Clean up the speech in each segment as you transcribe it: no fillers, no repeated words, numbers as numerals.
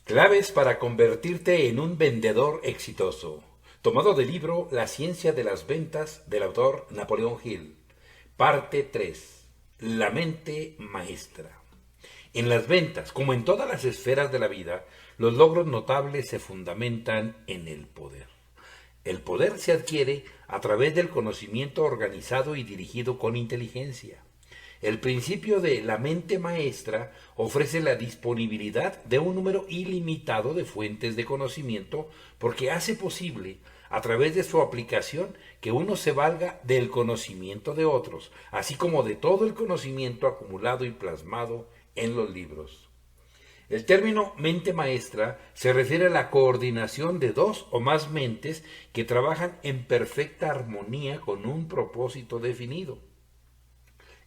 Claves para convertirte en un vendedor exitoso. Tomado del libro La ciencia de las ventas del autor Napoleón Hill. Parte 3. La mente maestra. En las ventas, como en todas las esferas de la vida, los logros notables se fundamentan en el poder. El poder se adquiere a través del conocimiento organizado y dirigido con inteligencia. El principio de la mente maestra ofrece la disponibilidad de un número ilimitado de fuentes de conocimiento porque hace posible, a través de su aplicación, que uno se valga del conocimiento de otros, así como de todo el conocimiento acumulado y plasmado en los libros. El término mente maestra se refiere a la coordinación de dos o más mentes que trabajan en perfecta armonía con un propósito definido.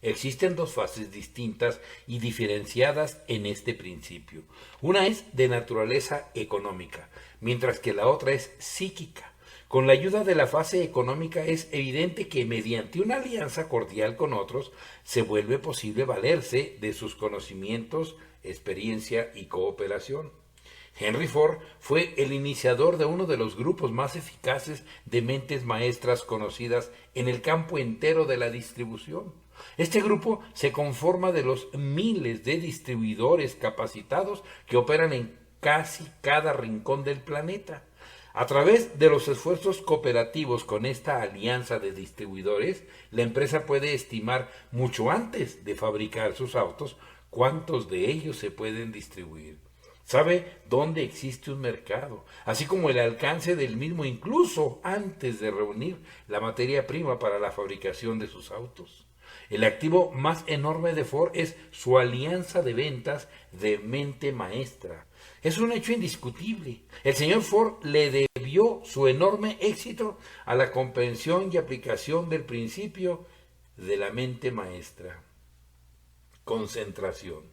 Existen dos fases distintas y diferenciadas en este principio. Una es de naturaleza económica, mientras que la otra es psíquica. Con la ayuda de la fase económica es evidente que mediante una alianza cordial con otros se vuelve posible valerse de sus conocimientos, experiencia y cooperación. Henry Ford fue el iniciador de uno de los grupos más eficaces de mentes maestras conocidas en el campo entero de la distribución. Este grupo se conforma de los miles de distribuidores capacitados que operan en casi cada rincón del planeta. A través de los esfuerzos cooperativos con esta alianza de distribuidores, la empresa puede estimar mucho antes de fabricar sus autos cuántos de ellos se pueden distribuir. Sabe dónde existe un mercado, así como el alcance del mismo incluso antes de reunir la materia prima para la fabricación de sus autos. El activo más enorme de Ford es su alianza de ventas de mente maestra. Es un hecho indiscutible. El señor Ford le debió su enorme éxito a la comprensión y aplicación del principio de la mente maestra. Concentración.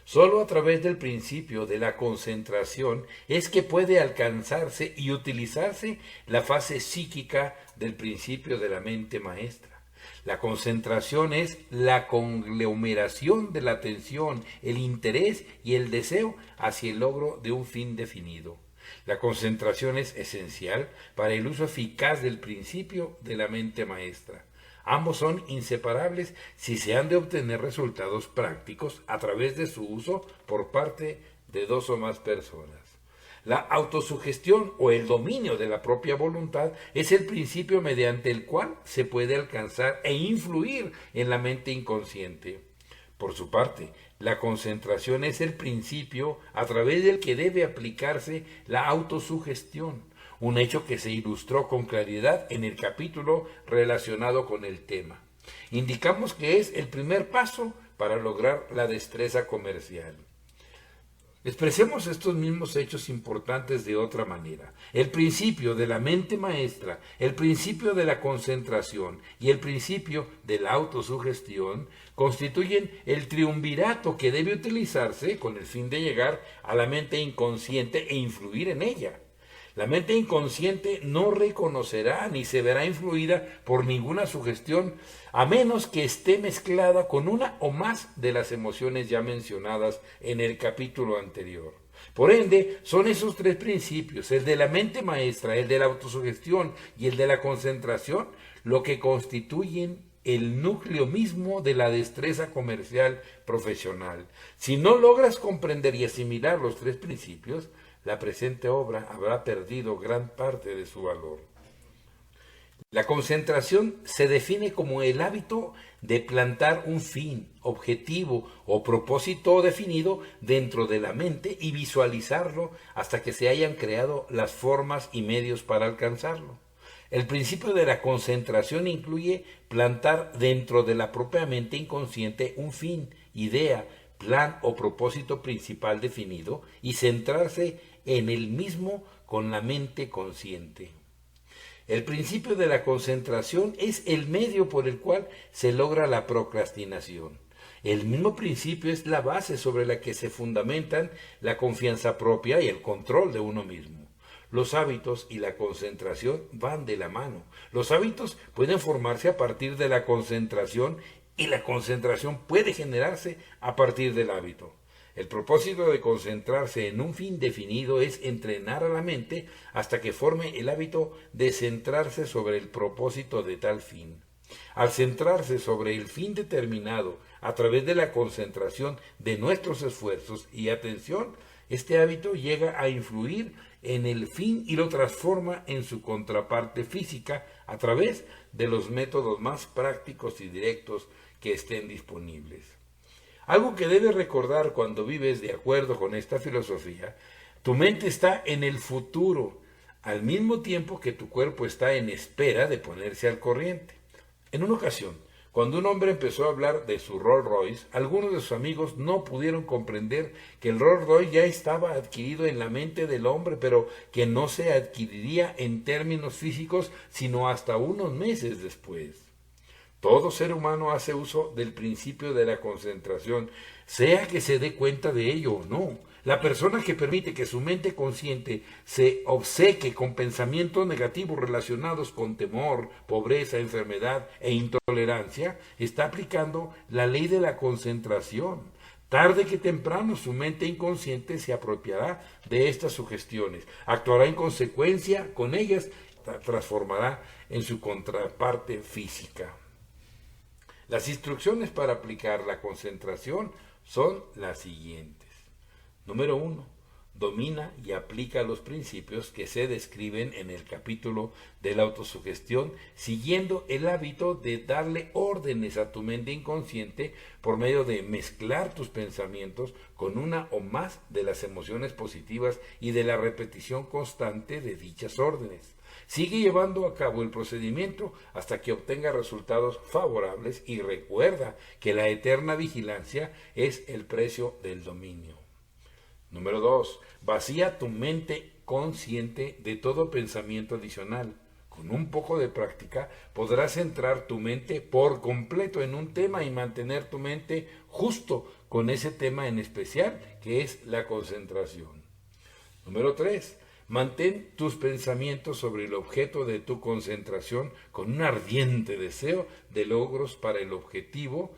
Solo a través del principio de la concentración es que puede alcanzarse y utilizarse la fase psíquica del principio de la mente maestra. La concentración es la conglomeración de la atención, el interés y el deseo hacia el logro de un fin definido. La concentración es esencial para el uso eficaz del principio de la mente maestra. Ambos son inseparables si se han de obtener resultados prácticos a través de su uso por parte de dos o más personas. La autosugestión o el dominio de la propia voluntad es el principio mediante el cual se puede alcanzar e influir en la mente inconsciente. Por su parte, la concentración es el principio a través del que debe aplicarse la autosugestión, un hecho que se ilustró con claridad en el capítulo relacionado con el tema. Indicamos que es el primer paso para lograr la destreza comercial. Expresemos estos mismos hechos importantes de otra manera. El principio de la mente maestra, el principio de la concentración y el principio de la autosugestión constituyen el triunvirato que debe utilizarse con el fin de llegar a la mente inconsciente e influir en ella. La mente inconsciente no reconocerá ni se verá influida por ninguna sugestión a menos que esté mezclada con una o más de las emociones ya mencionadas en el capítulo anterior. Por ende, son esos tres principios, el de la mente maestra, el de la autosugestión y el de la concentración, lo que constituyen el núcleo mismo de la destreza comercial profesional. Si no logras comprender y asimilar los tres principios, la presente obra habrá perdido gran parte de su valor. La concentración se define como el hábito de plantar un fin, objetivo o propósito definido dentro de la mente y visualizarlo hasta que se hayan creado las formas y medios para alcanzarlo. El principio de la concentración incluye plantar dentro de la propia mente inconsciente un fin, idea, plan o propósito principal definido y centrarse en el mismo con la mente consciente. El principio de la concentración es el medio por el cual se logra la procrastinación. El mismo principio es la base sobre la que se fundamentan la confianza propia y el control de uno mismo. Los hábitos y la concentración van de la mano. Los hábitos pueden formarse a partir de la concentración y la concentración puede generarse a partir del hábito. El propósito de concentrarse en un fin definido es entrenar a la mente hasta que forme el hábito de centrarse sobre el propósito de tal fin. Al centrarse sobre el fin determinado a través de la concentración de nuestros esfuerzos y atención, este hábito llega a influir en el fin y lo transforma en su contraparte física a través de los métodos más prácticos y directos que estén disponibles. Algo que debes recordar cuando vives de acuerdo con esta filosofía: tu mente está en el futuro, al mismo tiempo que tu cuerpo está en espera de ponerse al corriente. En una ocasión, cuando un hombre empezó a hablar de su Rolls Royce, algunos de sus amigos no pudieron comprender que el Rolls Royce ya estaba adquirido en la mente del hombre, pero que no se adquiriría en términos físicos sino hasta unos meses después. Todo ser humano hace uso del principio de la concentración, sea que se dé cuenta de ello o no. La persona que permite que su mente consciente se obceque con pensamientos negativos relacionados con temor, pobreza, enfermedad e intolerancia, está aplicando la ley de la concentración. Tarde que temprano su mente inconsciente se apropiará de estas sugestiones, actuará en consecuencia con ellas, transformará en su contraparte física. Las instrucciones para aplicar la concentración son las siguientes. Número 1. Domina y aplica los principios que se describen en el capítulo de la autosugestión, siguiendo el hábito de darle órdenes a tu mente inconsciente por medio de mezclar tus pensamientos con una o más de las emociones positivas y de la repetición constante de dichas órdenes. Sigue llevando a cabo el procedimiento hasta que obtenga resultados favorables y recuerda que la eterna vigilancia es el precio del dominio. Número 2. Vacía tu mente consciente de todo pensamiento adicional. Con un poco de práctica podrás centrar tu mente por completo en un tema y mantener tu mente justo con ese tema en especial, que es la concentración. Número 3. Mantén tus pensamientos sobre el objeto de tu concentración con un ardiente deseo de logros para el objetivo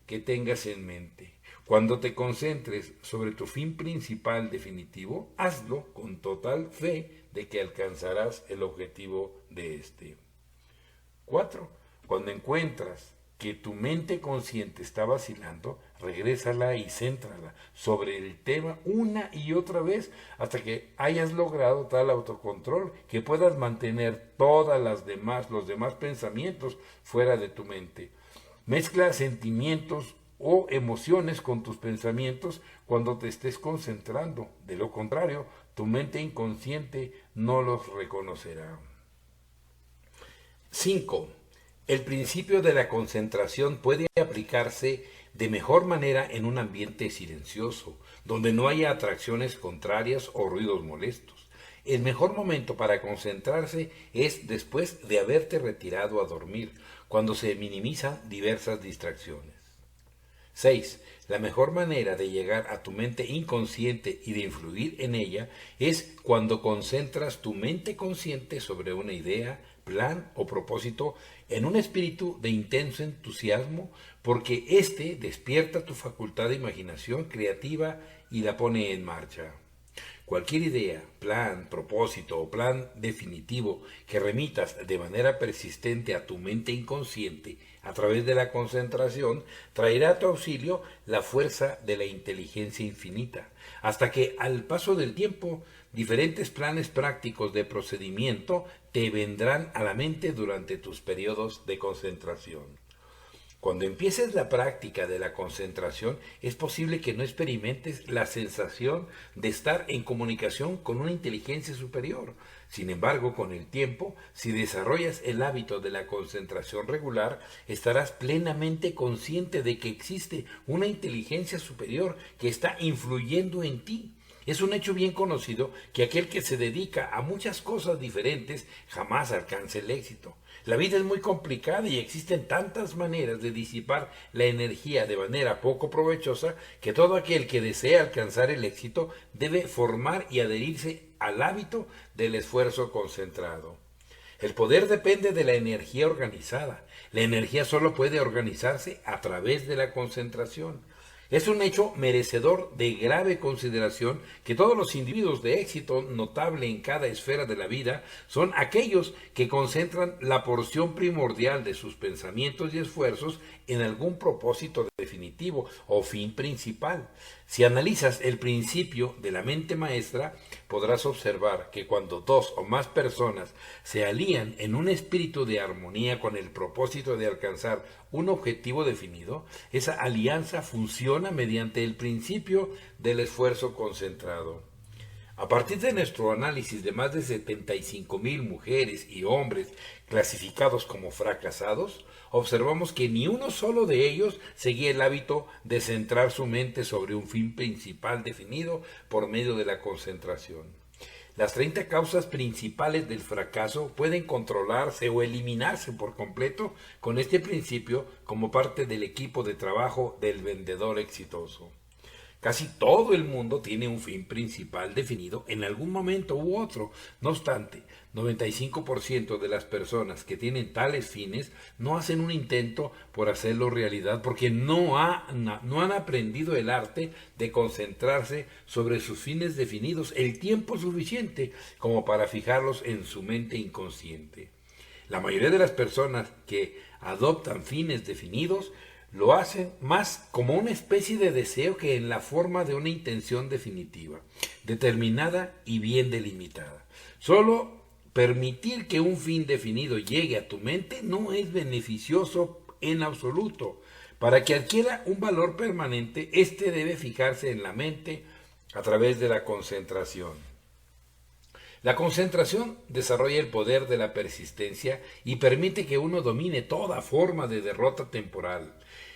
que tengas en mente. Cuando te concentres sobre tu fin principal definitivo, hazlo con total fe de que alcanzarás el objetivo de este. 4. Cuando encuentras que tu mente consciente está vacilando, regrésala y céntrala sobre el tema una y otra vez hasta que hayas logrado tal autocontrol que puedas mantener los demás pensamientos fuera de tu mente. Mezcla sentimientos o emociones con tus pensamientos cuando te estés concentrando. De lo contrario, tu mente inconsciente no los reconocerá. 5. El principio de la concentración puede aplicarse de mejor manera en un ambiente silencioso, donde no haya atracciones contrarias o ruidos molestos. El mejor momento para concentrarse es después de haberte retirado a dormir, cuando se minimizan diversas distracciones. 6. La mejor manera de llegar a tu mente inconsciente y de influir en ella es cuando concentras tu mente consciente sobre una idea, plan o propósito en un espíritu de intenso entusiasmo, porque éste despierta tu facultad de imaginación creativa y la pone en marcha. Cualquier idea, plan, propósito o plan definitivo que remitas de manera persistente a tu mente inconsciente a través de la concentración traerá a tu auxilio la fuerza de la inteligencia infinita, hasta que al paso del tiempo diferentes planes prácticos de procedimiento te vendrán a la mente durante tus periodos de concentración. Cuando empieces la práctica de la concentración, es posible que no experimentes la sensación de estar en comunicación con una inteligencia superior. Sin embargo, con el tiempo, si desarrollas el hábito de la concentración regular, estarás plenamente consciente de que existe una inteligencia superior que está influyendo en ti. Es un hecho bien conocido que aquel que se dedica a muchas cosas diferentes jamás alcanza el éxito. La vida es muy complicada y existen tantas maneras de disipar la energía de manera poco provechosa que todo aquel que desea alcanzar el éxito debe formar y adherirse al hábito del esfuerzo concentrado. El poder depende de la energía organizada. La energía solo puede organizarse a través de la concentración. Es un hecho merecedor de grave consideración que todos los individuos de éxito notable en cada esfera de la vida son aquellos que concentran la porción primordial de sus pensamientos y esfuerzos en algún propósito definitivo o fin principal. Si analizas el principio de la mente maestra, podrás observar que cuando dos o más personas se alían en un espíritu de armonía con el propósito de alcanzar un objetivo definido, esa alianza funciona mediante el principio del esfuerzo concentrado. A partir de nuestro análisis de más de 75,000 mujeres y hombres clasificados como fracasados, observamos que ni uno solo de ellos seguía el hábito de centrar su mente sobre un fin principal definido por medio de la concentración. Las 30 causas principales del fracaso pueden controlarse o eliminarse por completo con este principio como parte del equipo de trabajo del vendedor exitoso. Casi todo el mundo tiene un fin principal definido en algún momento u otro. No obstante, 95% de las personas que tienen tales fines no hacen un intento por hacerlo realidad porque no han aprendido el arte de concentrarse sobre sus fines definidos el tiempo suficiente como para fijarlos en su mente inconsciente. La mayoría de las personas que adoptan fines definidos lo hacen más como una especie de deseo que en la forma de una intención definitiva, determinada y bien delimitada. Solo permitir que un fin definido llegue a tu mente no es beneficioso en absoluto. Para que adquiera un valor permanente, éste debe fijarse en la mente a través de la concentración. La concentración desarrolla el poder de la persistencia y permite que uno domine toda forma de derrota temporal.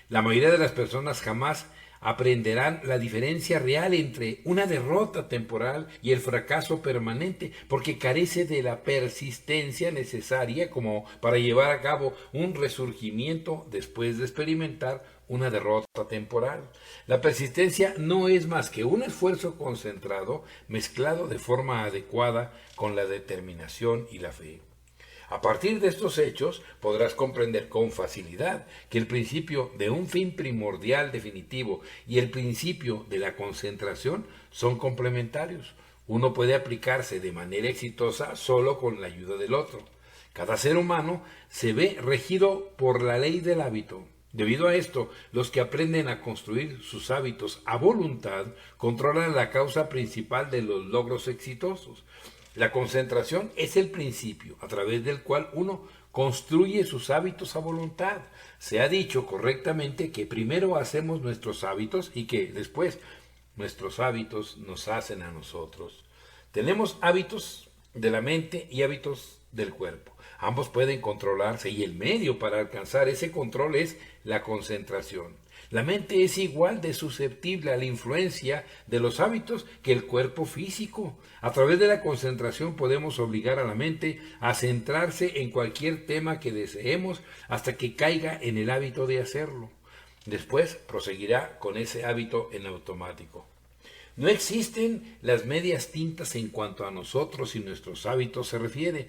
La mayoría de las personas jamás aprenderán la diferencia real entre una derrota temporal y el fracaso permanente, porque carece de la persistencia necesaria como para llevar a cabo un resurgimiento después de experimentar una derrota temporal. La persistencia no es más que un esfuerzo concentrado mezclado de forma adecuada con la determinación y la fe. A partir de estos hechos podrás comprender con facilidad que el principio de un fin primordial definitivo y el principio de la concentración son complementarios. Uno puede aplicarse de manera exitosa solo con la ayuda del otro. Cada ser humano se ve regido por la ley del hábito. Debido a esto, los que aprenden a construir sus hábitos a voluntad controlan la causa principal de los logros exitosos. La concentración es el principio a través del cual uno construye sus hábitos a voluntad. Se ha dicho correctamente que primero hacemos nuestros hábitos y que después nuestros hábitos nos hacen a nosotros. Tenemos hábitos de la mente y hábitos del cuerpo. Ambos pueden controlarse y el medio para alcanzar ese control es la concentración. La mente es igual de susceptible a la influencia de los hábitos que el cuerpo físico. A través de la concentración podemos obligar a la mente a centrarse en cualquier tema que deseemos hasta que caiga en el hábito de hacerlo. Después proseguirá con ese hábito en automático. No existen las medias tintas en cuanto a nosotros y nuestros hábitos se refiere.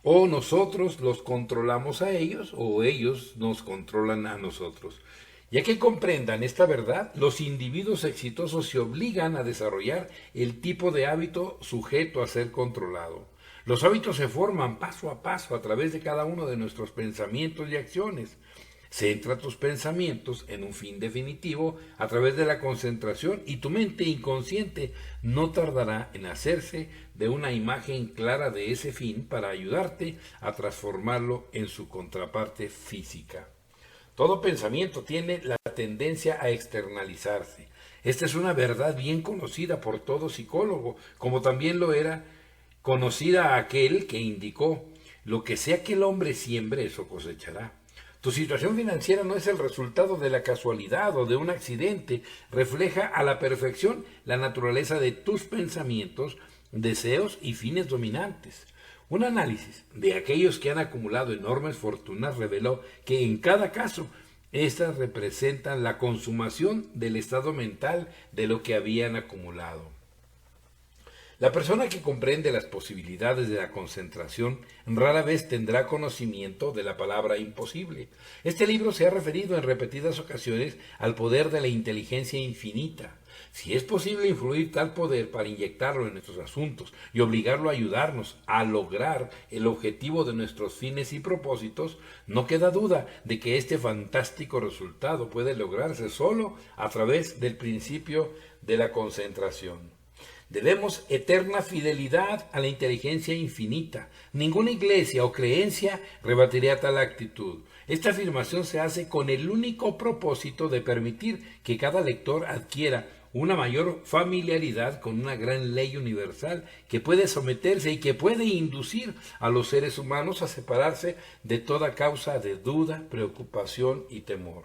O nosotros los controlamos a ellos o ellos nos controlan a nosotros. Ya que comprendan esta verdad, los individuos exitosos se obligan a desarrollar el tipo de hábito sujeto a ser controlado. Los hábitos se forman paso a paso a través de cada uno de nuestros pensamientos y acciones. Centra tus pensamientos en un fin definitivo a través de la concentración y tu mente inconsciente no tardará en hacerse de una imagen clara de ese fin para ayudarte a transformarlo en su contraparte física. Todo pensamiento tiene la tendencia a externalizarse. Esta es una verdad bien conocida por todo psicólogo, como también lo era conocida aquel que indicó: lo que sea que el hombre siembre, eso cosechará. Tu situación financiera no es el resultado de la casualidad o de un accidente, refleja a la perfección la naturaleza de tus pensamientos, deseos y fines dominantes. Un análisis de aquellos que han acumulado enormes fortunas reveló que en cada caso estas representan la consumación del estado mental de lo que habían acumulado. La persona que comprende las posibilidades de la concentración rara vez tendrá conocimiento de la palabra imposible. Este libro se ha referido en repetidas ocasiones al poder de la inteligencia infinita. Si es posible influir tal poder para inyectarlo en nuestros asuntos y obligarlo a ayudarnos a lograr el objetivo de nuestros fines y propósitos, no queda duda de que este fantástico resultado puede lograrse solo a través del principio de la concentración. Debemos eterna fidelidad a la inteligencia infinita. Ninguna iglesia o creencia rebatiría tal actitud. Esta afirmación se hace con el único propósito de permitir que cada lector adquiera una mayor familiaridad con una gran ley universal que puede someterse y que puede inducir a los seres humanos a separarse de toda causa de duda, preocupación y temor.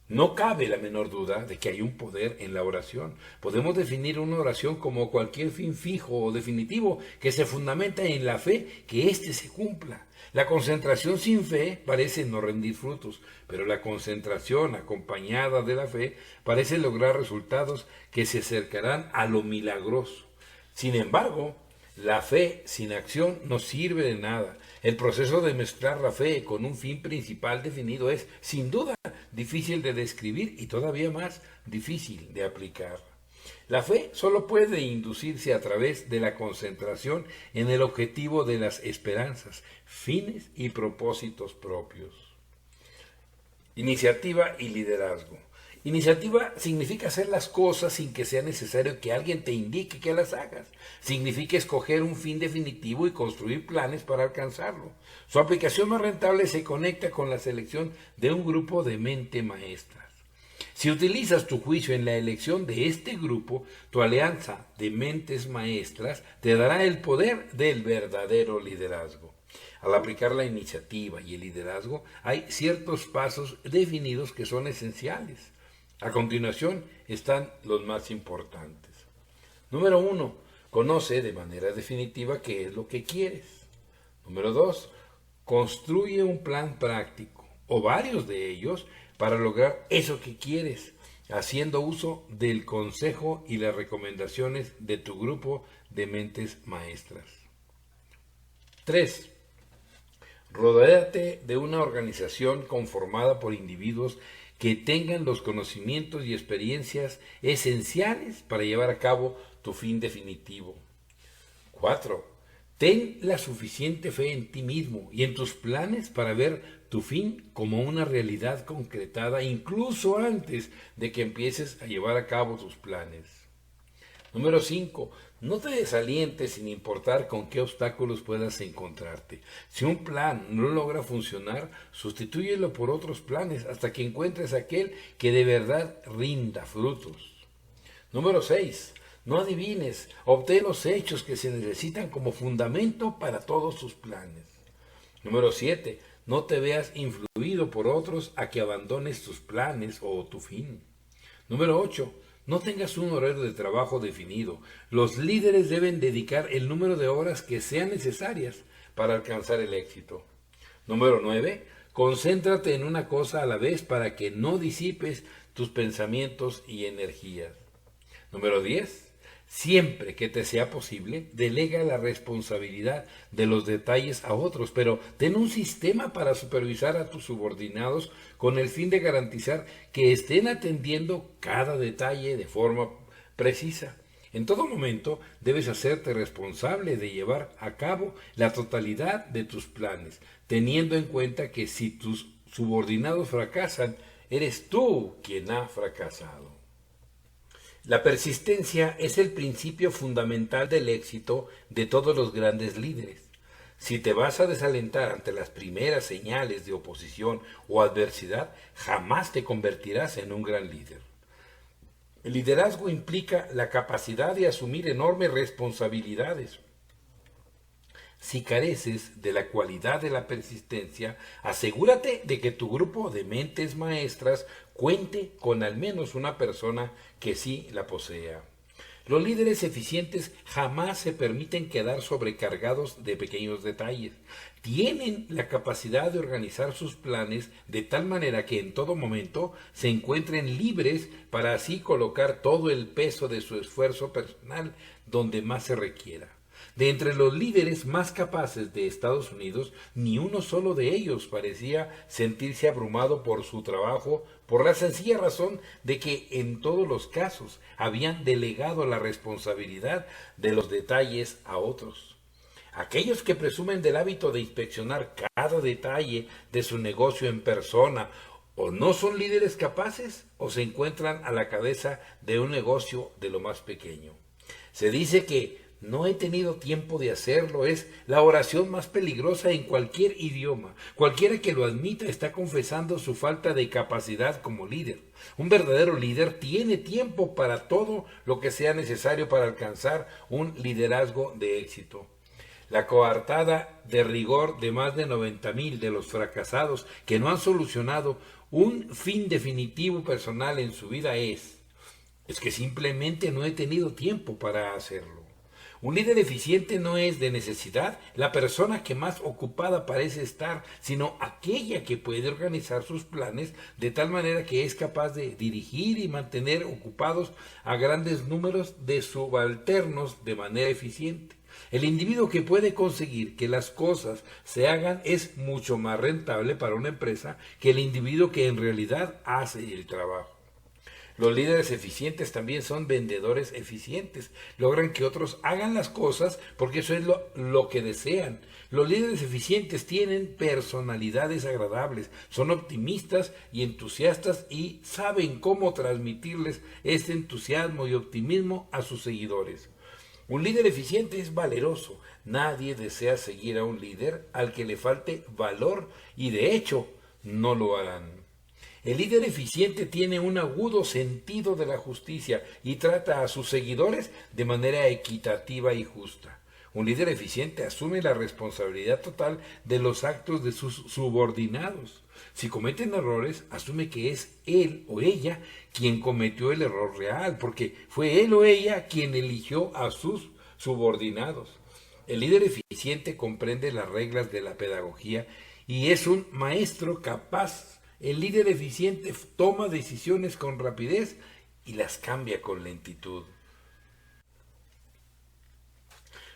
No cabe la menor duda de que hay un poder en la oración. Podemos definir una oración como cualquier fin fijo o definitivo que se fundamenta en la fe que éste se cumpla. La concentración sin fe parece no rendir frutos, pero la concentración acompañada de la fe parece lograr resultados que se acercarán a lo milagroso. Sin embargo, la fe sin acción no sirve de nada. El proceso de mezclar la fe con un fin principal definido es, sin duda, difícil de describir y todavía más difícil de aplicar. La fe solo puede inducirse a través de la concentración en el objetivo de las esperanzas, fines y propósitos propios. Iniciativa y liderazgo. Iniciativa significa hacer las cosas sin que sea necesario que alguien te indique que las hagas. Significa escoger un fin definitivo y construir planes para alcanzarlo. Su aplicación más rentable se conecta con la selección de un grupo de mente maestras. Si utilizas tu juicio en la elección de este grupo, tu alianza de mentes maestras te dará el poder del verdadero liderazgo. Al aplicar la iniciativa y el liderazgo, hay ciertos pasos definidos que son esenciales. A continuación están los más importantes. Número 1. Conoce de manera definitiva qué es lo que quieres. Número 2. Construye un plan práctico o varios de ellos para lograr eso que quieres, haciendo uso del consejo y las recomendaciones de tu grupo de mentes maestras. 3. Rodéate de una organización conformada por individuos que tengan los conocimientos y experiencias esenciales para llevar a cabo tu fin definitivo. 4. Ten la suficiente fe en ti mismo y en tus planes para ver tu fin como una realidad concretada incluso antes de que empieces a llevar a cabo tus planes. Número 5. No te desalientes sin importar con qué obstáculos puedas encontrarte. Si un plan no logra funcionar, sustitúyelo por otros planes hasta que encuentres aquel que de verdad rinda frutos. Número 6. No adivines, obtén los hechos que se necesitan como fundamento para todos tus planes. Número 7. No te veas influido por otros a que abandones tus planes o tu fin. Número 8. No tengas un horario de trabajo definido. Los líderes deben dedicar el número de horas que sean necesarias para alcanzar el éxito. Número 9. Concéntrate en una cosa a la vez para que no disipes tus pensamientos y energías. Número 10. Siempre que te sea posible, delega la responsabilidad de los detalles a otros, pero ten un sistema para supervisar a tus subordinados con el fin de garantizar que estén atendiendo cada detalle de forma precisa. En todo momento debes hacerte responsable de llevar a cabo la totalidad de tus planes, teniendo en cuenta que si tus subordinados fracasan, eres tú quien ha fracasado. La persistencia es el principio fundamental del éxito de todos los grandes líderes. Si te vas a desalentar ante las primeras señales de oposición o adversidad, jamás te convertirás en un gran líder. El liderazgo implica la capacidad de asumir enormes responsabilidades. Si careces de la cualidad de la persistencia, asegúrate de que tu grupo de mentes maestras cuente con al menos una persona que sí la posea. Los líderes eficientes jamás se permiten quedar sobrecargados de pequeños detalles. Tienen la capacidad de organizar sus planes de tal manera que en todo momento se encuentren libres para así colocar todo el peso de su esfuerzo personal donde más se requiera. De entre los líderes más capaces de Estados Unidos, ni uno solo de ellos parecía sentirse abrumado por su trabajo, por la sencilla razón de que en todos los casos habían delegado la responsabilidad de los detalles a otros. Aquellos que presumen del hábito de inspeccionar cada detalle de su negocio en persona, o no son líderes capaces, o se encuentran a la cabeza de un negocio de lo más pequeño. Se dice que no he tenido tiempo de hacerlo es la oración más peligrosa en cualquier idioma. Cualquiera que lo admita está confesando su falta de capacidad como líder. Un verdadero líder tiene tiempo para todo lo que sea necesario para alcanzar un liderazgo de éxito. La coartada de rigor de más de 90,000 de los fracasados que no han solucionado un fin definitivo personal en su vida es que simplemente no he tenido tiempo para hacerlo. Un líder eficiente no es de necesidad la persona que más ocupada parece estar, sino aquella que puede organizar sus planes de tal manera que es capaz de dirigir y mantener ocupados a grandes números de subalternos de manera eficiente. El individuo que puede conseguir que las cosas se hagan es mucho más rentable para una empresa que el individuo que en realidad hace el trabajo. Los líderes eficientes también son vendedores eficientes. Logran que otros hagan las cosas porque eso es lo que desean. Los líderes eficientes tienen personalidades agradables, son optimistas y entusiastas y saben cómo transmitirles este entusiasmo y optimismo a sus seguidores. Un líder eficiente es valeroso. Nadie desea seguir a un líder al que le falte valor y de hecho no lo harán. El líder eficiente tiene un agudo sentido de la justicia y trata a sus seguidores de manera equitativa y justa. Un líder eficiente asume la responsabilidad total de los actos de sus subordinados. Si cometen errores, asume que es él o ella quien cometió el error real, porque fue él o ella quien eligió a sus subordinados. El líder eficiente comprende las reglas de la pedagogía y es un maestro capaz. El líder eficiente toma decisiones con rapidez y las cambia con lentitud.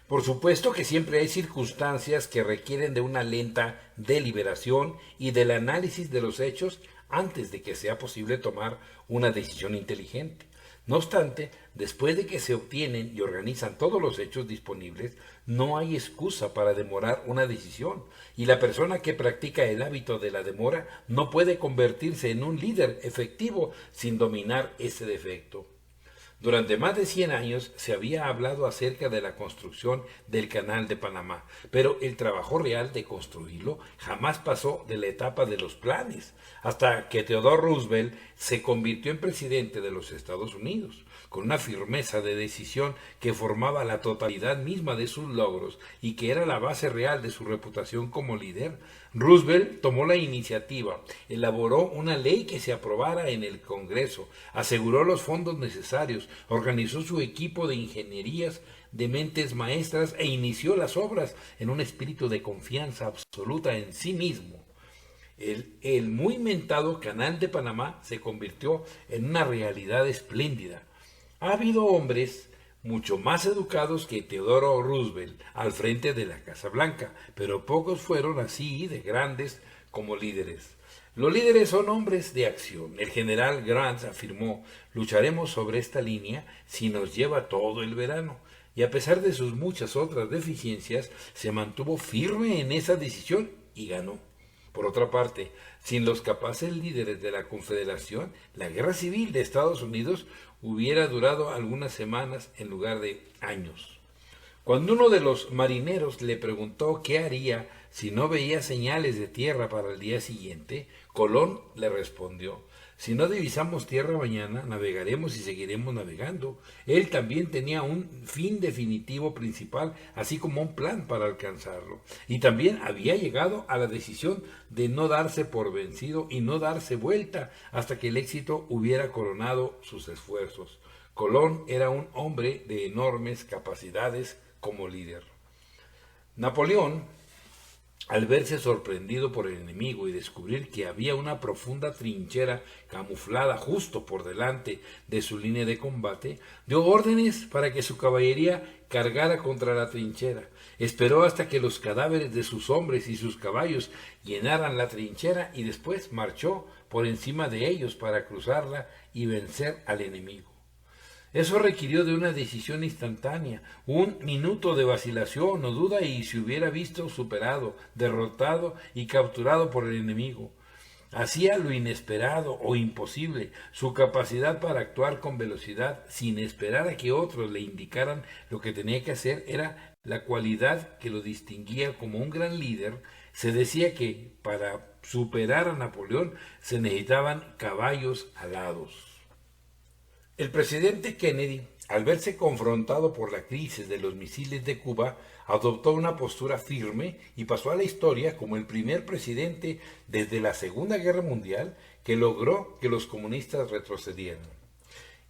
Por supuesto que siempre hay circunstancias que requieren de una lenta deliberación y del análisis de los hechos antes de que sea posible tomar una decisión inteligente. No obstante, después de que se obtienen y organizan todos los hechos disponibles, no hay excusa para demorar una decisión, y la persona que practica el hábito de la demora no puede convertirse en un líder efectivo sin dominar ese defecto. Durante más de 100 años se había hablado acerca de la construcción del Canal de Panamá, pero el trabajo real de construirlo jamás pasó de la etapa de los planes, hasta que Theodore Roosevelt se convirtió en presidente de los Estados Unidos, con una firmeza de decisión que formaba la totalidad misma de sus logros y que era la base real de su reputación como líder. Roosevelt tomó la iniciativa, elaboró una ley que se aprobara en el Congreso, aseguró los fondos necesarios, organizó su equipo de ingenierías de mentes maestras e inició las obras en un espíritu de confianza absoluta en sí mismo. El muy mentado Canal de Panamá se convirtió en una realidad espléndida. Ha habido hombres mucho más educados que Theodore Roosevelt al frente de la Casa Blanca, pero pocos fueron así de grandes como líderes. Los líderes son hombres de acción. El general Grant afirmó: lucharemos sobre esta línea si nos lleva todo el verano. Y a pesar de sus muchas otras deficiencias, se mantuvo firme en esa decisión y ganó. Por otra parte, sin los capaces líderes de la Confederación, la guerra civil de Estados Unidos hubiera durado algunas semanas en lugar de años. Cuando uno de los marineros le preguntó qué haría si no veía señales de tierra para el día siguiente, Colón le respondió: si no divisamos tierra mañana, navegaremos y seguiremos navegando. Él también tenía un fin definitivo principal, así como un plan para alcanzarlo. Y también había llegado a la decisión de no darse por vencido y no darse vuelta hasta que el éxito hubiera coronado sus esfuerzos. Colón era un hombre de enormes capacidades como líder. Napoleón, al verse sorprendido por el enemigo y descubrir que había una profunda trinchera camuflada justo por delante de su línea de combate, dio órdenes para que su caballería cargara contra la trinchera. Esperó hasta que los cadáveres de sus hombres y sus caballos llenaran la trinchera y después marchó por encima de ellos para cruzarla y vencer al enemigo. Eso requirió de una decisión instantánea, un minuto de vacilación o duda y se hubiera visto superado, derrotado y capturado por el enemigo. Hacía lo inesperado o imposible, su capacidad para actuar con velocidad sin esperar a que otros le indicaran lo que tenía que hacer era la cualidad que lo distinguía como un gran líder. Se decía que para superar a Napoleón se necesitaban caballos alados. El presidente Kennedy, al verse confrontado por la crisis de los misiles de Cuba, adoptó una postura firme y pasó a la historia como el primer presidente desde la Segunda Guerra Mundial que logró que los comunistas retrocedieran.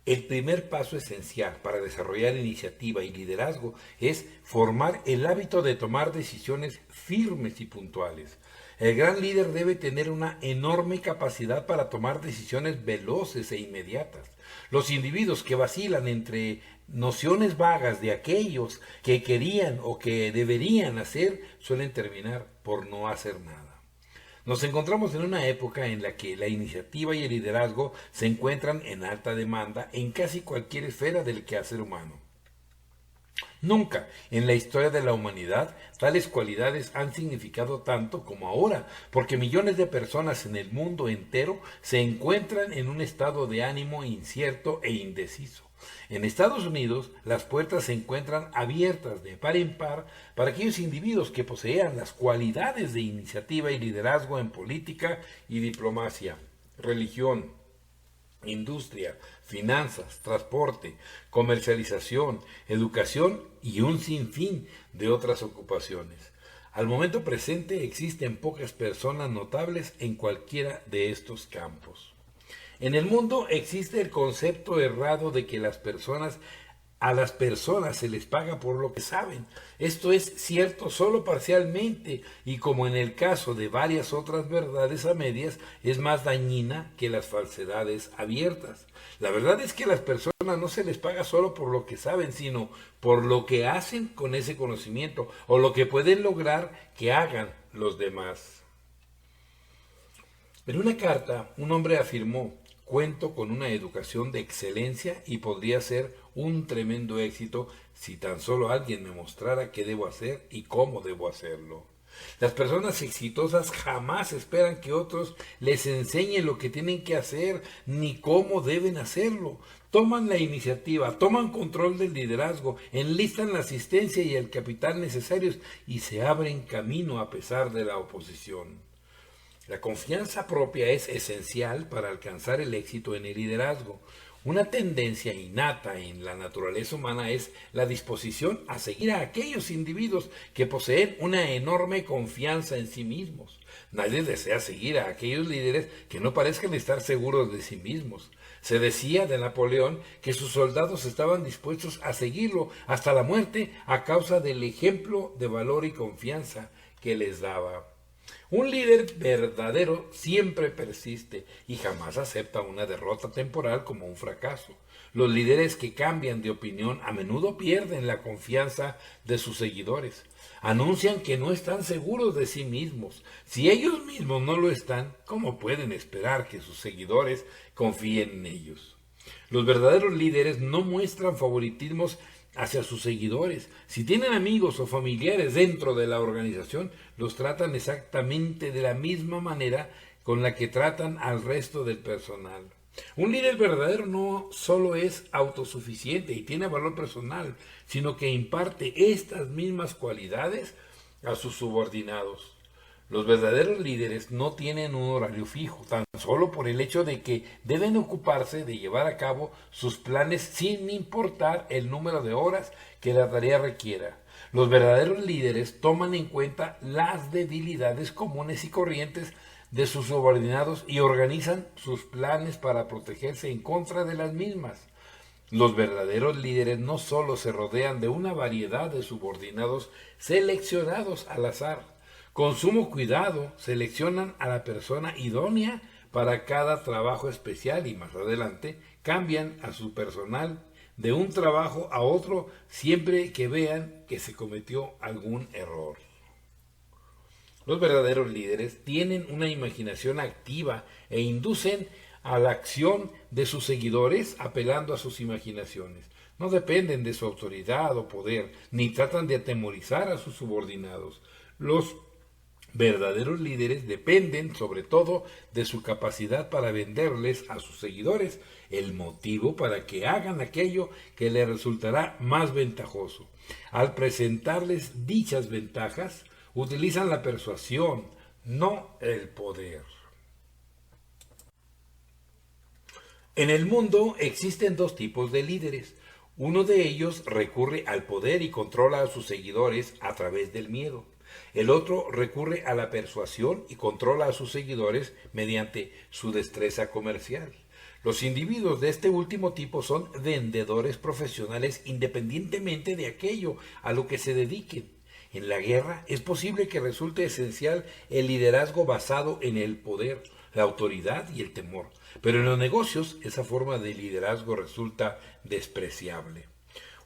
El primer paso esencial para desarrollar iniciativa y liderazgo es formar el hábito de tomar decisiones firmes y puntuales. El gran líder debe tener una enorme capacidad para tomar decisiones veloces e inmediatas. Los individuos que vacilan entre nociones vagas de aquellos que querían o que deberían hacer suelen terminar por no hacer nada. Nos encontramos en una época en la que la iniciativa y el liderazgo se encuentran en alta demanda en casi cualquier esfera del quehacer humano. Nunca en la historia de la humanidad tales cualidades han significado tanto como ahora, porque millones de personas en el mundo entero se encuentran en un estado de ánimo incierto e indeciso. En Estados Unidos, las puertas se encuentran abiertas de par en par para aquellos individuos que posean las cualidades de iniciativa y liderazgo en política y diplomacia, religión, industria, finanzas, transporte, comercialización, educación y un sinfín de otras ocupaciones. Al momento presente existen pocas personas notables en cualquiera de estos campos. En el mundo existe el concepto errado de que a las personas se les paga por lo que saben. Esto es cierto solo parcialmente y como en el caso de varias otras verdades a medias, es más dañina que las falsedades abiertas. La verdad es que a las personas no se les paga solo por lo que saben, sino por lo que hacen con ese conocimiento o lo que pueden lograr que hagan los demás. En una carta, un hombre afirmó: cuento con una educación de excelencia y podría ser un tremendo éxito si tan solo alguien me mostrara qué debo hacer y cómo debo hacerlo. Las personas exitosas jamás esperan que otros les enseñen lo que tienen que hacer ni cómo deben hacerlo. Toman la iniciativa, toman control del liderazgo, enlistan la asistencia y el capital necesarios y se abren camino a pesar de la oposición. La confianza propia es esencial para alcanzar el éxito en el liderazgo. Una tendencia innata en la naturaleza humana es la disposición a seguir a aquellos individuos que poseen una enorme confianza en sí mismos. Nadie desea seguir a aquellos líderes que no parezcan estar seguros de sí mismos. Se decía de Napoleón que sus soldados estaban dispuestos a seguirlo hasta la muerte a causa del ejemplo de valor y confianza que les daba. Un líder verdadero siempre persiste y jamás acepta una derrota temporal como un fracaso. Los líderes que cambian de opinión a menudo pierden la confianza de sus seguidores. Anuncian que no están seguros de sí mismos. Si ellos mismos no lo están, ¿cómo pueden esperar que sus seguidores confíen en ellos? Los verdaderos líderes no muestran favoritismos hacia sus seguidores. Si tienen amigos o familiares dentro de la organización, los tratan exactamente de la misma manera con la que tratan al resto del personal. Un líder verdadero no solo es autosuficiente y tiene valor personal, sino que imparte estas mismas cualidades a sus subordinados. Los verdaderos líderes no tienen un horario fijo, tan solo por el hecho de que deben ocuparse de llevar a cabo sus planes sin importar el número de horas que la tarea requiera. Los verdaderos líderes toman en cuenta las debilidades comunes y corrientes de sus subordinados y organizan sus planes para protegerse en contra de las mismas. Los verdaderos líderes no solo se rodean de una variedad de subordinados seleccionados al azar, con sumo cuidado seleccionan a la persona idónea para cada trabajo especial y más adelante cambian a su personal de un trabajo a otro siempre que vean que se cometió algún error. Los verdaderos líderes tienen una imaginación activa e inducen a la acción de sus seguidores apelando a sus imaginaciones. No dependen de su autoridad o poder, ni tratan de atemorizar a sus subordinados. Los verdaderos líderes dependen sobre todo de su capacidad para venderles a sus seguidores el motivo para que hagan aquello que les resultará más ventajoso. Al presentarles dichas ventajas, utilizan la persuasión, no el poder. En el mundo existen dos tipos de líderes. Uno de ellos recurre al poder y controla a sus seguidores a través del miedo. El otro recurre a la persuasión y controla a sus seguidores mediante su destreza comercial. Los individuos de este último tipo son vendedores profesionales independientemente de aquello a lo que se dediquen. En la guerra es posible que resulte esencial el liderazgo basado en el poder, la autoridad y el temor, pero en los negocios esa forma de liderazgo resulta despreciable.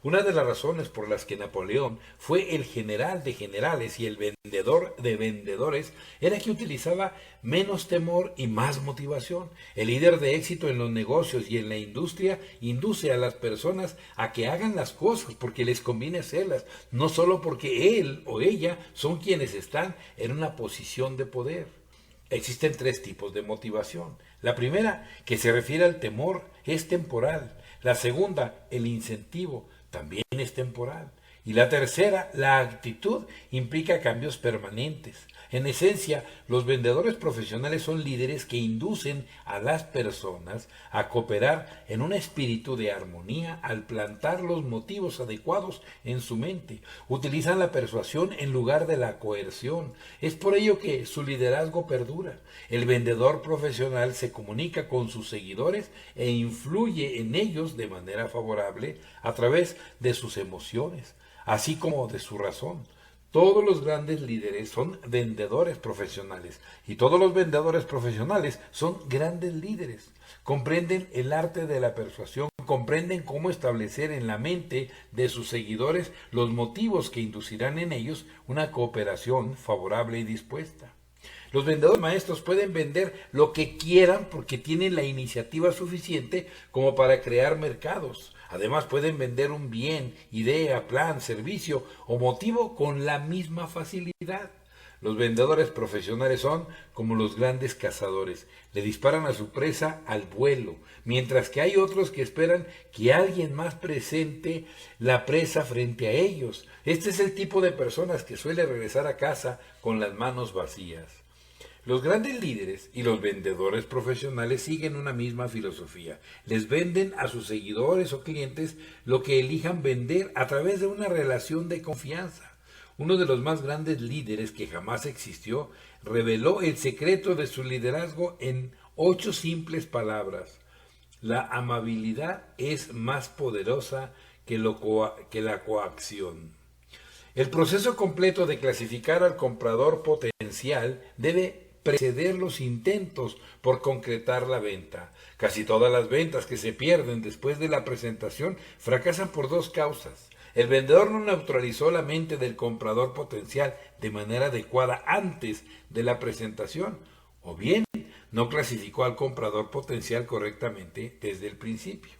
Una de las razones por las que Napoleón fue el general de generales y el vendedor de vendedores era que utilizaba menos temor y más motivación. El líder de éxito en los negocios y en la industria induce a las personas a que hagan las cosas porque les conviene hacerlas, no solo porque él o ella son quienes están en una posición de poder. Existen tres tipos de motivación. La primera, que se refiere al temor, es temporal. La segunda, el incentivo, también es temporal. Y la tercera, la actitud, implica cambios permanentes. En esencia, los vendedores profesionales son líderes que inducen a las personas a cooperar en un espíritu de armonía al plantar los motivos adecuados en su mente. Utilizan la persuasión en lugar de la coerción. Es por ello que su liderazgo perdura. El vendedor profesional se comunica con sus seguidores e influye en ellos de manera favorable a través de sus emociones, así como de su razón. Todos los grandes líderes son vendedores profesionales y todos los vendedores profesionales son grandes líderes. Comprenden el arte de la persuasión, comprenden cómo establecer en la mente de sus seguidores los motivos que inducirán en ellos una cooperación favorable y dispuesta. Los vendedores maestros pueden vender lo que quieran porque tienen la iniciativa suficiente como para crear mercados. Además pueden vender un bien, idea, plan, servicio o motivo con la misma facilidad. Los vendedores profesionales son como los grandes cazadores. Le disparan a su presa al vuelo, mientras que hay otros que esperan que alguien más presente la presa frente a ellos. Este es el tipo de personas que suele regresar a casa con las manos vacías. Los grandes líderes y los vendedores profesionales siguen una misma filosofía. Les venden a sus seguidores o clientes lo que elijan vender a través de una relación de confianza. Uno de los más grandes líderes que jamás existió reveló el secreto de su liderazgo en 8 simples palabras. La amabilidad es más poderosa que la coacción. El proceso completo de clasificar al comprador potencial debe preceder los intentos por concretar la venta. Casi todas las ventas que se pierden después de la presentación fracasan por 2 causas. El vendedor no neutralizó la mente del comprador potencial de manera adecuada antes de la presentación, o bien no clasificó al comprador potencial correctamente desde el principio.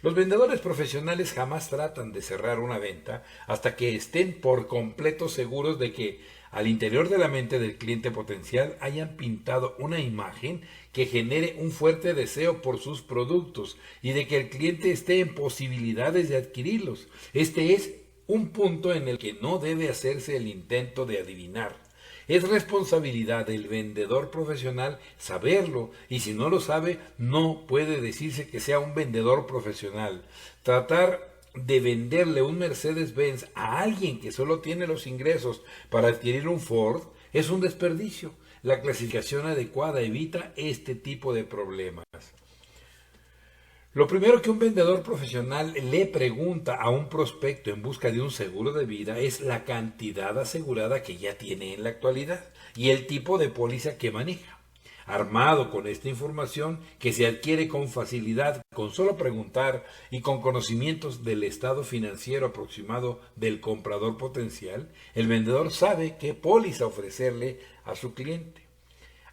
Los vendedores profesionales jamás tratan de cerrar una venta hasta que estén por completo seguros de que al interior de la mente del cliente potencial hayan pintado una imagen que genere un fuerte deseo por sus productos y de que el cliente esté en posibilidades de adquirirlos. Este es un punto en el que no debe hacerse el intento de adivinar. Es responsabilidad del vendedor profesional saberlo, y si no lo sabe, no puede decirse que sea un vendedor profesional. Tratar de venderle un Mercedes-Benz a alguien que solo tiene los ingresos para adquirir un Ford es un desperdicio. La clasificación adecuada evita este tipo de problemas. Lo primero que un vendedor profesional le pregunta a un prospecto en busca de un seguro de vida es la cantidad asegurada que ya tiene en la actualidad y el tipo de póliza que maneja. Armado con esta información que se adquiere con facilidad con solo preguntar y con conocimientos del estado financiero aproximado del comprador potencial, el vendedor sabe qué póliza ofrecerle a su cliente.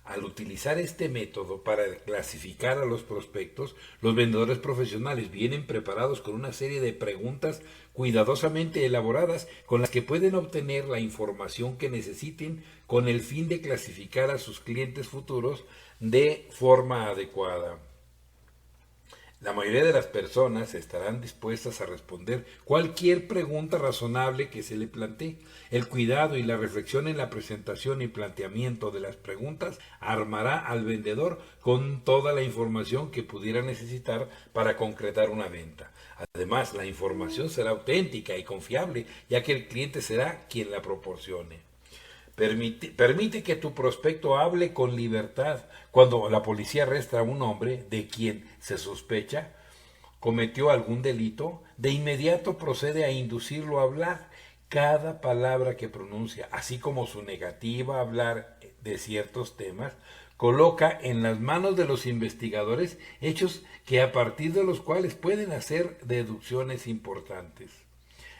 Al utilizar este método para clasificar a los prospectos, los vendedores profesionales vienen preparados con una serie de preguntas cuidadosamente elaboradas con las que pueden obtener la información que necesiten con el fin de clasificar a sus clientes futuros de forma adecuada. La mayoría de las personas estarán dispuestas a responder cualquier pregunta razonable que se le plantee. El cuidado y la reflexión en la presentación y planteamiento de las preguntas armará al vendedor con toda la información que pudiera necesitar para concretar una venta. Además, la información será auténtica y confiable, ya que el cliente será quien la proporcione. Permite que tu prospecto hable con libertad. Cuando la policía arresta a un hombre de quien se sospecha cometió algún delito, de inmediato procede a inducirlo a hablar. Cada palabra que pronuncia, así como su negativa a hablar de ciertos temas, coloca en las manos de los investigadores hechos que a partir de los cuales pueden hacer deducciones importantes.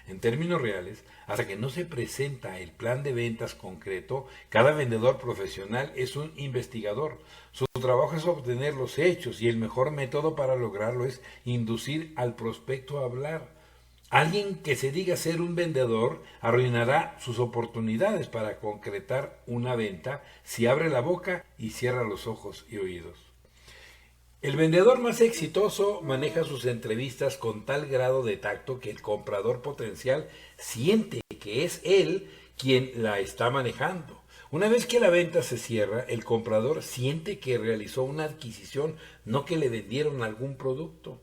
En términos reales, hasta que no se presenta el plan de ventas concreto, cada vendedor profesional es un investigador. Su trabajo es obtener los hechos y el mejor método para lograrlo es inducir al prospecto a hablar. Alguien que se diga ser un vendedor arruinará sus oportunidades para concretar una venta si abre la boca y cierra los ojos y oídos. El vendedor más exitoso maneja sus entrevistas con tal grado de tacto que el comprador potencial siente que es él quien la está manejando. Una vez que la venta se cierra, el comprador siente que realizó una adquisición, no que le vendieron algún producto.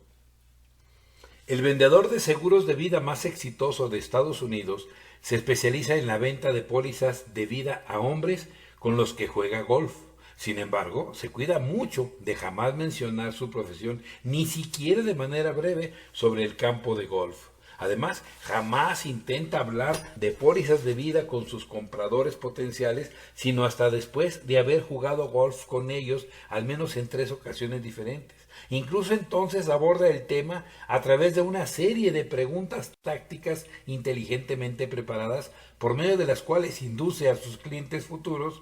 El vendedor de seguros de vida más exitoso de Estados Unidos se especializa en la venta de pólizas de vida a hombres con los que juega golf. Sin embargo, se cuida mucho de jamás mencionar su profesión, ni siquiera de manera breve, sobre el campo de golf. Además, jamás intenta hablar de pólizas de vida con sus compradores potenciales, sino hasta después de haber jugado golf con ellos al menos en 3 ocasiones diferentes. Incluso entonces aborda el tema a través de una serie de preguntas tácticas inteligentemente preparadas, por medio de las cuales induce a sus clientes futuros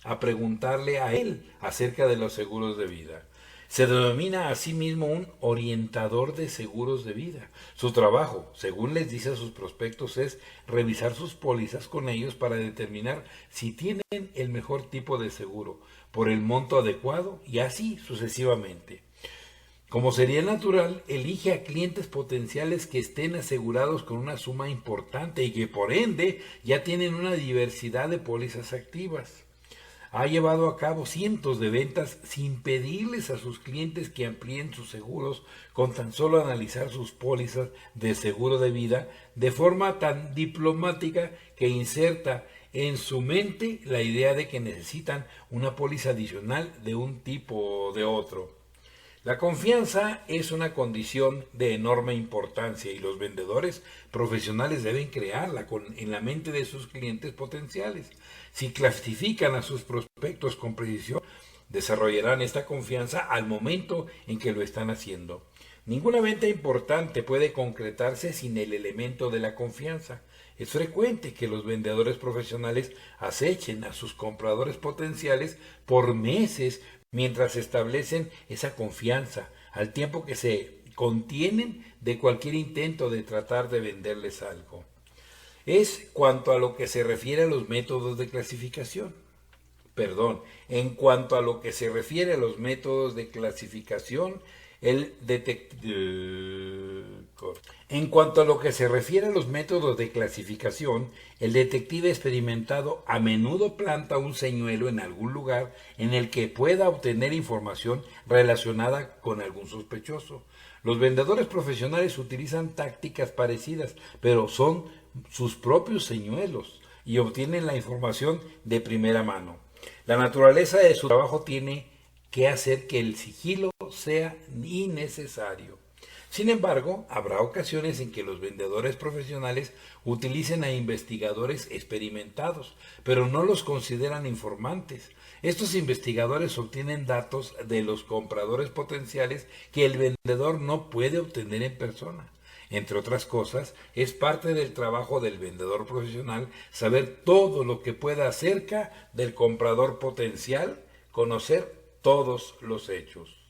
a preguntarle a él acerca de los seguros de vida. Se denomina a sí mismo un orientador de seguros de vida. Su trabajo, según les dice a sus prospectos, es revisar sus pólizas con ellos para determinar si tienen el mejor tipo de seguro, por el monto adecuado y así sucesivamente. Como sería natural, elige a clientes potenciales que estén asegurados con una suma importante y que por ende ya tienen una diversidad de pólizas activas. Ha llevado a cabo cientos de ventas sin pedirles a sus clientes que amplíen sus seguros, con tan solo analizar sus pólizas de seguro de vida de forma tan diplomática que inserta en su mente la idea de que necesitan una póliza adicional de un tipo o de otro. La confianza es una condición de enorme importancia y los vendedores profesionales deben crearla en la mente de sus clientes potenciales. Si clasifican a sus prospectos con precisión, desarrollarán esta confianza al momento en que lo están haciendo. Ninguna venta importante puede concretarse sin el elemento de la confianza. Es frecuente que los vendedores profesionales acechen a sus compradores potenciales por meses mientras establecen esa confianza, al tiempo que se contienen de cualquier intento de tratar de venderles algo. Es cuanto a lo que se refiere a los métodos de clasificación. En cuanto a lo que se refiere a los métodos de clasificación, el detective experimentado a menudo planta un señuelo en algún lugar en el que pueda obtener información relacionada con algún sospechoso. Los vendedores profesionales utilizan tácticas parecidas, pero son sus propios señuelos y obtienen la información de primera mano. La naturaleza de su trabajo tiene que hacer que el sigilo sea innecesario. Sin embargo, habrá ocasiones en que los vendedores profesionales utilicen a investigadores experimentados, pero no los consideran informantes. Estos investigadores obtienen datos de los compradores potenciales que el vendedor no puede obtener en persona. Entre otras cosas, es parte del trabajo del vendedor profesional saber todo lo que pueda acerca del comprador potencial, conocer todos los hechos.